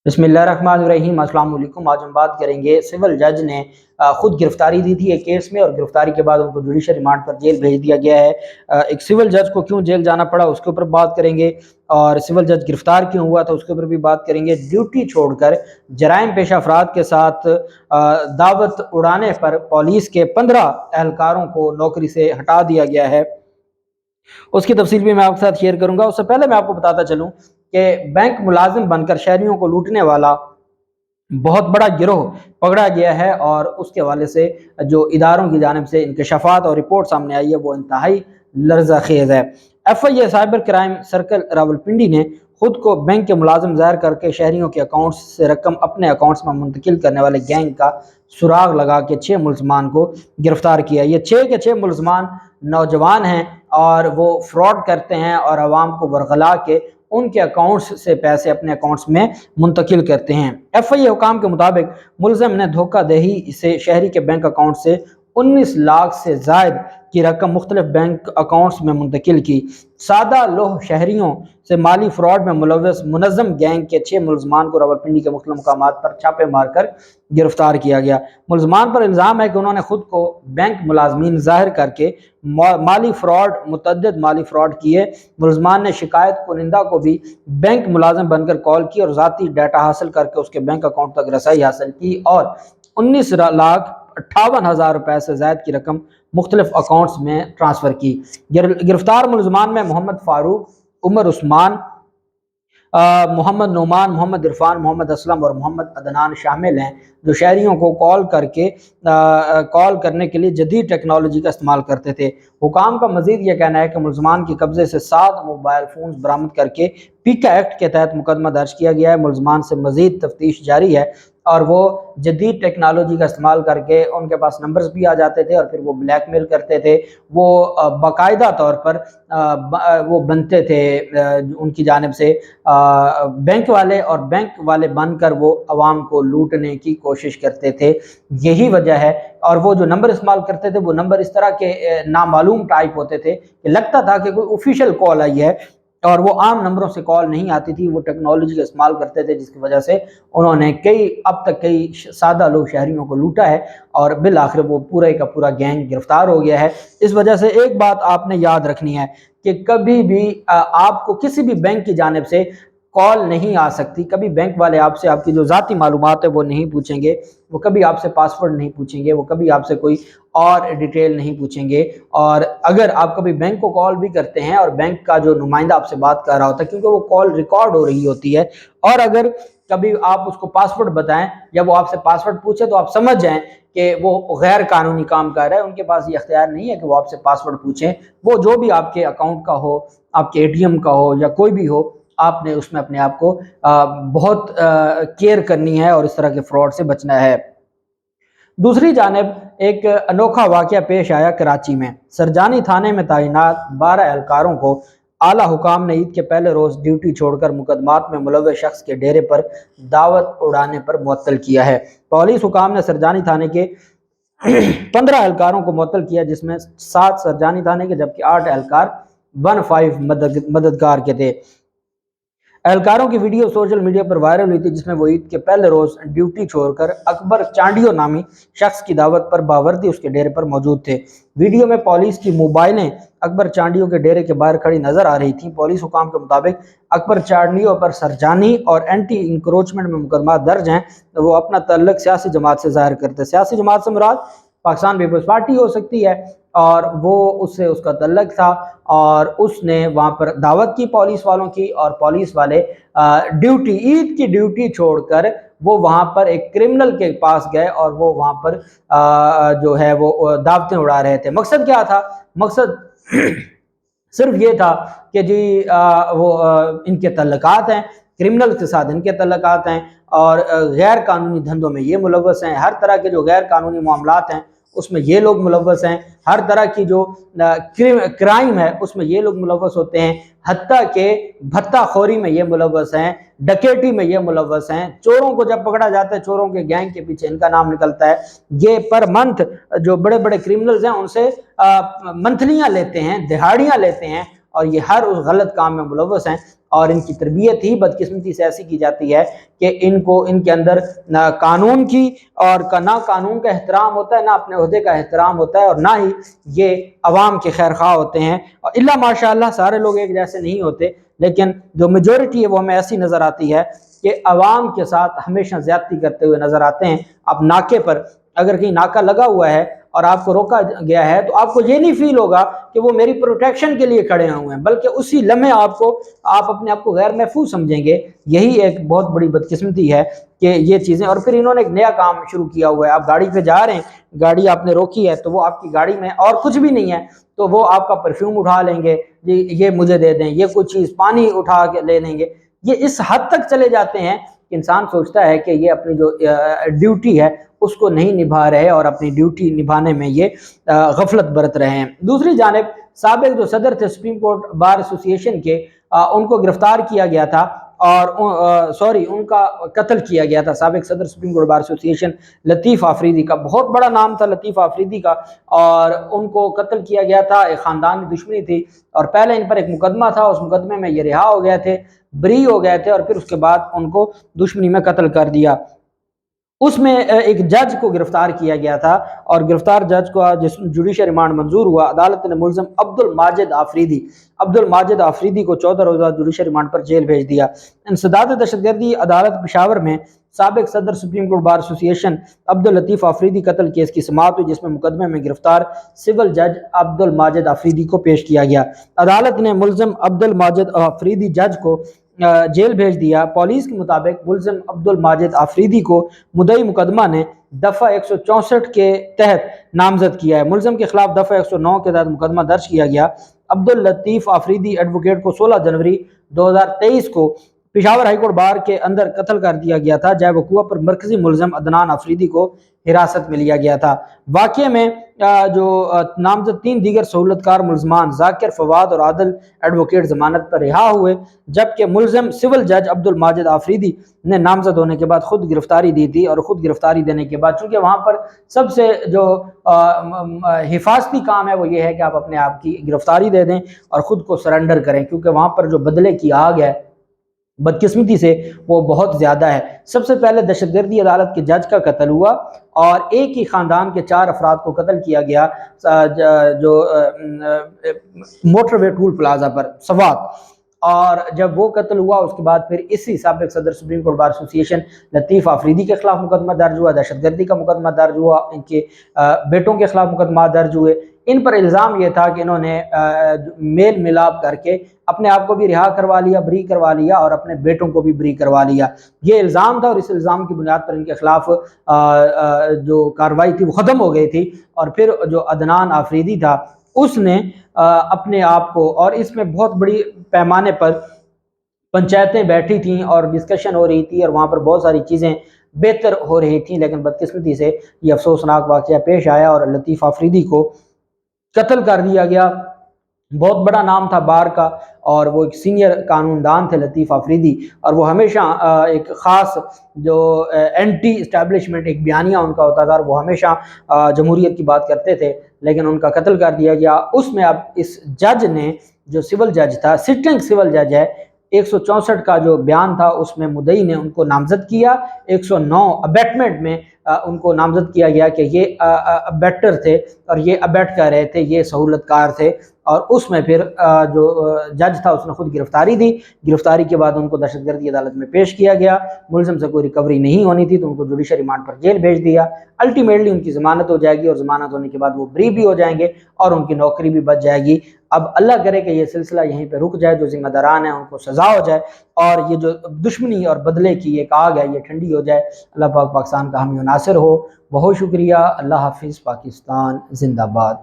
बिस्मिल्लाहिर्रहमानिर्रहीम। अस्सलाम वालेकुम। आज हम बात करेंगे सिविल जज ने खुद गिरफ्तारी दी थी एक केस में, और गिरफ्तारी के बाद उनको जुडिशल रिमांड पर जेल भेज दिया गया है। एक सिविल जज को क्यों जेल जाना पड़ा उसके ऊपर बात करेंगे, और सिविल जज गिरफ्तार क्यों हुआ था उसके ऊपर भी बात करेंगे। ड्यूटी छोड़कर जराइम पेशा अफराद के साथ दावत उड़ाने पर पुलिस के 15 एहलकारों को नौकरी से हटा दिया गया है, उसकी तफसील भी मैं आपके साथ शेयर करूंगा। उससे पहले मैं आपको बताता चलूं कि बैंक मुलाजिम बनकर शहरियों को लूटने वाला बहुत बड़ा गिरोह पकड़ा गया है, और उसके हवाले से जो इदारों की जानिब से इंकशाफात और रिपोर्ट सामने आई है वो इंतहाई लर्ज़ाखेज़ है। FIA cyber crime circle Rawalpindi ने खुद को बैंक के मुलाजिम ज़ाहिर करके शहरियों के अकाउंट्स से रकम अपने अकाउंट्स में मुंतकिल करने वाले गैंग का सुराग लगा के 6 मुलजमान को गिरफ्तार किया। ये 6 के 6 मुलजमान नौजवान हैं और वो फ्रॉड करते हैं और आवाम को वरगला के उनके अकाउंट्स से पैसे अपने अकाउंट्स में मुंतकिल करते हैं। FIA हुकाम के मुताबिक मुलज़म ने धोखा दही से शहरी के बैंक अकाउंट से 19 लाख से ज़ायद की रकम मुख्तलिफ बैंक अकाउंट्स में मुंतकिल की। सादा लोह शहरियों से माली फ्रॉड में मुलव्वस मुनज़्ज़म गैंग के 6 मुलजमान को रावलपिंडी के मुख्तलिफ मकामात पर छापे मारकर गिरफ्तार किया गया। मुलजमान पर इल्ज़ाम है कि उन्होंने खुद को बैंक मुलाजमीन ज़ाहिर करके माली फ्रॉड किए। मुलजमान ने शिकायत कुनिंदा को भी बैंक मुलाजिम बनकर कॉल की और ज़ाती डाटा हासिल करके उसके बैंक अकाउंट तक रसाई हासिल की, और 19,58,000 रुपए से ज़ायद की रकम मुख्तलिफ अकाउंट्स में ट्रांसफ़र की। गिरफ्तार मुलजमान में मोहम्मद फारूक, उमर उस्मान, मोहम्मद नोमान, मोहम्मद इरफान, मोहम्मद असलम और मोहम्मद अदनान शामिल हैं, जो शहरियों को कॉल करने के लिए जदीद टेक्नोलॉजी का इस्तेमाल करते थे। हुकाम का मजीद यह कहना है कि मुलजमान के कब्जे से 7 मोबाइल फ़ोन बरामद करके पीका एक्ट के तहत मुकदमा दर्ज किया गया है। मुलजमान से मजीद तफ्तीश जारी है, और वो जदीद टेक्नोलॉजी का इस्तेमाल करके उनके पास नंबर्स भी आ जाते थे और फिर वो ब्लैकमेल करते थे। वो बाकायदा तौर पर वो बनते थे उनकी जानिब से बैंक वाले, और बैंक वाले बनकर वो अवाम को लूटने की कोशिश करते थे। यही वजह है, और वो जो नंबर इस्तेमाल करते थे वो नंबर इस तरह के नामालूम टाइप होते थे कि लगता था कि कोई ऑफिशियल कॉल आई है, और वो आम नंबरों से कॉल नहीं आती थी। वो टेक्नोलॉजी का इस्तेमाल करते थे, जिसकी वजह से उन्होंने अब तक कई सादा लोग शहरियों को लूटा है, और बिल आखिर वो पूरे का पूरा गैंग गिरफ्तार हो गया है। इस वजह से एक बात आपने याद रखनी है कि कभी भी आपको किसी भी बैंक की जानिब से कॉल नहीं आ सकती। कभी बैंक वाले आपसे आपकी जो ज़ाती मालूमात है वो नहीं पूछेंगे, वो कभी आपसे पासवर्ड नहीं पूछेंगे, वो कभी आपसे कोई और डिटेल नहीं पूछेंगे। और अगर आप कभी बैंक को कॉल भी करते हैं और बैंक का जो नुमाइंदा आपसे बात कर रहा होता है, क्योंकि वो कॉल रिकॉर्ड हो रही होती है, और अगर कभी आप उसको पासवर्ड बताएं या वो आपसे पासवर्ड पूछे तो आप समझ जाएं कि वो गैर कानूनी काम कर रहा है। उनके पास ये अख्तियार नहीं है कि वो आपसे पासवर्ड पूछें। वो जो भी आपके अकाउंट का हो, आपके ATM का हो या कोई भी हो, आपने उसमें अपने आप को बहुत केयर करनी है और इस तरह के फ्रॉड से बचना है। दूसरी जानिब एक अनोखा वाक़या पेश आया कराची में। सरजानी थाने में तैनात 12 एहलकारों को आला हुकाम ने ईद के पहले रोज़ ड्यूटी छोड़कर मुकदमात में मुलव्वस शख्स के डेरे पर दावत उड़ाने पर मुअत्तल किया है। पुलिस हुकाम ने सरजानी थाने के 15 एहलकारों को मुअत्तल किया, जिसमें 7 सरजानी थाने के जबकि 8 एहलकार 15 मददगार के थे। एहलकारों की वीडियो सोशल मीडिया पर वायरल हुई थी, जिसमें वो ईद के पहले रोज़ ड्यूटी छोड़कर अकबर चांडियो नामी शख्स की दावत पर बावर्दी उसके डेरे पर मौजूद थे। वीडियो में पुलिस की मोबाइलें अकबर चांडियो के डेरे के बाहर खड़ी नजर आ रही थी। पुलिस हुकाम के मुताबिक अकबर चांडियो पर सरजानी और एंटी इंक्रोचमेंट में मुकदमा दर्ज हैं। तो वो अपना तल्लुक सियासी जमात से जाहिर करते हैं। सियासी जमात से मुराद पाकिस्तान पीपल्स पार्टी हो सकती है, और वो उससे उसका तल्लुक था, और उसने वहाँ पर दावत की पुलिस वालों की, और पुलिस वाले ईद की ड्यूटी छोड़कर वो वहाँ पर एक क्रिमिनल के पास गए, और वो वहाँ पर जो है वो दावतें उड़ा रहे थे। मकसद क्या था? मकसद सिर्फ ये था कि जी इनके तल्लुकात हैं, क्रिमिनल के साथ इनके तल्लुकात हैं, और गैर कानूनी धंधों में ये मुलव्वस हैं। हर तरह के जो गैर कानूनी मामलात हैं उसमें ये लोग मुलव्वस हैं। हर तरह की जो क्राइम है उसमें ये लोग मुलव्वस होते हैं। हत्ता के भत्ताखोरी में ये मुलव्वस हैं, डकैती में ये मुलव्वस हैं। चोरों को जब पकड़ा जाता है, चोरों के गैंग के पीछे इनका नाम निकलता है। ये पर मंथ जो बड़े बड़े क्रिमिनल्स हैं उनसे मंथलियाँ लेते हैं, दिहाड़ियाँ लेते हैं, और ये हर उस गलत काम में मुलव्वस हैं। اور ان کی تربیت ہی بدقسمتی سے ایسی کی جاتی ہے کہ ان کے اندر نہ قانون کی اور نہ قانون کا احترام ہوتا ہے، نہ اپنے عہدے کا احترام ہوتا ہے، اور نہ ہی یہ عوام کے خیر خواہ ہوتے ہیں۔ اور اللہ ماشاء اللہ سارے لوگ ایک جیسے نہیں ہوتے، لیکن جو میجورٹی ہے وہ ہمیں ایسی نظر آتی ہے کہ عوام کے ساتھ ہمیشہ زیادتی کرتے ہوئے نظر آتے ہیں۔ اب ناکے پر اگر کہیں ناکا لگا ہوا ہے اور آپ کو روکا گیا ہے تو آپ کو یہ نہیں فیل ہوگا کہ وہ میری پروٹیکشن کے لیے کھڑے ہوئے ہیں، بلکہ اسی لمحے آپ اپنے آپ کو غیر محفوظ سمجھیں گے۔ یہی ایک بہت بڑی بدقسمتی ہے کہ یہ چیزیں، اور پھر انہوں نے ایک نیا کام شروع کیا ہوا ہے۔ آپ گاڑی پہ جا رہے ہیں، گاڑی آپ نے روکی ہے تو وہ آپ کی گاڑی میں اور کچھ بھی نہیں ہے تو وہ آپ کا پرفیوم اٹھا لیں گے، جی یہ مجھے دے دیں، یہ کچھ چیز پانی اٹھا کے لے لیں گے۔ یہ اس حد تک چلے جاتے ہیں کہ انسان سوچتا ہے کہ یہ اپنی جو ڈیوٹی ہے اس کو نہیں نبھا رہے اور اپنی ڈیوٹی نبھانے میں یہ غفلت برت رہے ہیں۔ دوسری جانب سابق جو صدر تھے سپریم کورٹ بار ایسوسی ایشن کے، ان کو گرفتار کیا گیا تھا اور ان کا قتل کیا گیا تھا۔ سابق صدر سپریم کورٹ بار ایسوسی ایشن لطیف آفریدی کا، بہت بڑا نام تھا لطیف آفریدی کا، اور ان کو قتل کیا گیا تھا۔ ایک خاندانی دشمنی تھی اور پہلے ان پر ایک مقدمہ تھا، اس مقدمے میں یہ رہا ہو گئے تھے، بری ہو گئے تھے، اور پھر اس کے بعد ان کو دشمنی میں قتل کر دیا۔ اس میں ایک جج کو گرفتار کیا گیا تھا، اور گرفتار جج کو جوڈیشل ریمانڈ منظور ہوا۔ عدالت نے ملزم عبد الماجد آفریدی کو 14 روزہ جوڈیشل ریمانڈ پر جیل بھیج دیا۔ انسداد دہشت گردی عدالت پشاور میں سابق صدر سپریم کورٹ بار ایسوسی ایشن عبد اللطیف آفریدی قتل کیس کی سماعت ہوئی، جس میں مقدمے میں گرفتار سول جج عبد الماجد آفریدی کو پیش کیا گیا۔ عدالت نے ملزم عبد الماجد آفریدی جج کو جیل بھیج دیا۔ پولیس کے مطابق ملزم عبد الماجد آفریدی کو مدعی مقدمہ نے دفعہ 164 کے تحت نامزد کیا ہے۔ ملزم کے خلاف دفعہ 109 کے تحت مقدمہ درج کیا گیا۔ عبد اللطیف آفریدی ایڈوکیٹ کو 16 جنوری 2023 کو پشاور ہائی کورٹ بار کے اندر قتل کر دیا گیا تھا۔ جائے وقوع پر مرکزی ملزم عدنان آفریدی کو حراست میں لیا گیا تھا۔ واقعے میں جو نامزد 3 دیگر سہولت کار ملزمان ذاکر، فواد اور عادل ایڈوکیٹ ضمانت پر رہا ہوئے، جبکہ ملزم سول جج عبد الماجد آفریدی نے نامزد ہونے کے بعد خود گرفتاری دی تھی، اور خود گرفتاری دینے کے بعد چونکہ وہاں پر سب سے جو حفاظتی کام ہے وہ یہ ہے کہ آپ اپنے آپ کی گرفتاری دے دیں اور خود کو سرنڈر کریں، کیونکہ وہاں پر جو بدلے کی آگ ہے بدقسمتی سے وہ بہت زیادہ ہے۔ سب سے پہلے دہشت گردی عدالت کے جج کا قتل ہوا، اور ایک ہی خاندان کے 4 افراد کو قتل کیا گیا جو موٹر وے ٹول پلازا پر سوات، اور جب وہ قتل ہوا اس کے بعد پھر اسی سابق صدر سپریم کورٹ بار ایسوسی ایشن لطیف آفریدی کے خلاف مقدمہ درج ہوا، دہشت گردی کا مقدمہ درج ہوا، ان کے بیٹوں کے خلاف مقدمہ درج ہوئے۔ ان پر الزام یہ تھا کہ انہوں نے میل ملاپ کر کے اپنے آپ کو بھی رہا کروا لیا، بری کروا لیا، اور اپنے بیٹوں کو بھی بری کروا لیا۔ یہ الزام تھا، اور اس الزام کی بنیاد پر ان کے خلاف جو کارروائی تھی وہ ختم ہو گئی تھی، اور پھر جو عدنان آفریدی تھا اس نے اپنے آپ کو، اور اس میں بہت بڑی پیمانے پر پنچایتیں بیٹھی تھیں اور ڈسکشن ہو رہی تھی، اور وہاں پر بہت ساری چیزیں بہتر ہو رہی تھیں، لیکن بدقسمتی سے یہ افسوسناک واقعہ پیش آیا اور لطیف آفریدی کو قتل کر دیا گیا۔ بہت بڑا نام تھا بار کا، اور وہ ایک سینئر قانون دان تھے لطیف آفریدی، اور وہ ہمیشہ ایک خاص جو اینٹی اسٹیبلشمنٹ ایک بیانیہ ان کا ہوتا تھا، اور وہ ہمیشہ جمہوریت کی بات کرتے تھے، لیکن ان کا قتل کر دیا گیا۔ اس میں اب اس جج نے، جو سول جج تھا، سٹنگ سول جج ہے، 164 کا جو بیان تھا اس میں مدعی نے ان کو نامزد کیا، 109 ابیٹمنٹ میں ان کو نامزد کیا گیا کہ یہ ابیٹر تھے اور یہ ابیٹ کر رہے تھے، یہ سہولت کار تھے، اور اس میں پھر جو جج تھا اس نے خود گرفتاری دی۔ گرفتاری کے بعد ان کو دہشت گردی عدالت میں پیش کیا گیا، ملزم سے کوئی ریکوری نہیں ہونی تھی تو ان کو جوڈیشل ریمانڈ پر جیل بھیج دیا۔ الٹیمیٹلی ان کی ضمانت ہو جائے گی، اور ضمانت ہونے کے بعد وہ بری بھی ہو جائیں گے اور ان کی نوکری بھی بچ جائے گی۔ اب اللہ کرے کہ یہ سلسلہ یہیں پہ رک جائے، جو ذمہ داران ہیں ان کو سزا ہو جائے، اور یہ جو دشمنی اور بدلے کی ایک آگ ہے یہ ٹھنڈی ہو جائے۔ اللہ پاک پاکستان کا حامی و ناصر ہو۔ بہت شکریہ۔ اللہ حافظ۔ پاکستان زندہ باد۔